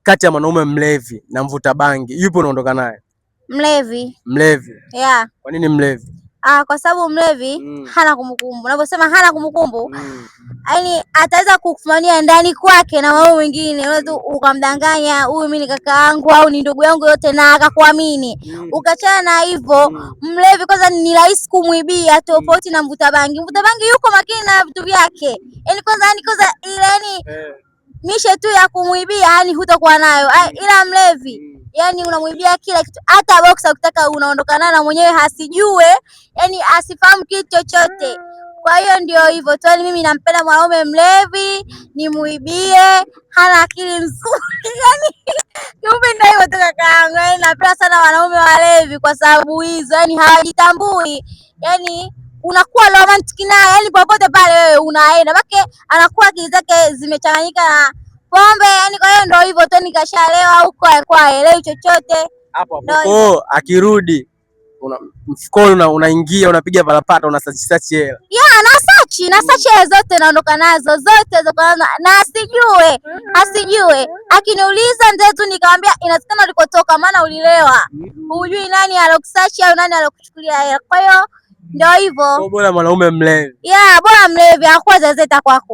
kati ya mwanaume mlevi na mvuta bangi, yupo unaondoka naye? Mlevi. Mlevi. Yeah. Kwa nini mlevi? Kwa sababu mlevi hana kumbukumbu. Unaposema hana kumbukumbu, yaani ataweza kukufanyia ndani kwake na wao wengine. Wewe tu ukamdanganya huyu mimi ni kaka yangu au ni ndugu yangu yote na akakuamini. Ukachana na hivyo, mlevi kwanza ni rahisi kumuibia tofauti na mvuta bangi. Mvuta bangi yuko makini na vitu vyake. Yaani kwanza ile mishe tu ya kumuibia yani hutakuwa nayo. Ila mlevi yani unamuibia kila kitu, hata boxer ukitaka unaondoka na mwenyewe hasijue, yani asifahamu kitu chochote. Kwa hiyo ndio hivyo tu, mimi nampenda mwanaume mlevi, nimuibie, hana akili nzuri yani nimpenda hivyo tu kakaangu. Yani napenda sana wanaume walevi kwa sababu hizo, yani hawajitambui. Yani unakuwa romantic naye, yani popote pale wewe unaenda bake anakuwa akili zake zimechanganyika na pombe, yani kwa hiyo ndio hivyo tu, nikashalewa huko kwa haelewi chochote hapo hapo. Akirudi mfukoni unaingia unapiga palapata unasearch hela. Yeah, na search hela zote naondoka nazo zote na asijue. Akiniuliza ndio tu nikamwambia inasikana ulikotoka maana ulilewa. Hujui nani alokusearch au nani alokuchukulia hela. Kwa hiyo ndio hivyo. Bora mwanaume mlevi. Yeah, bora mlevi hakuwa zezeta kwako.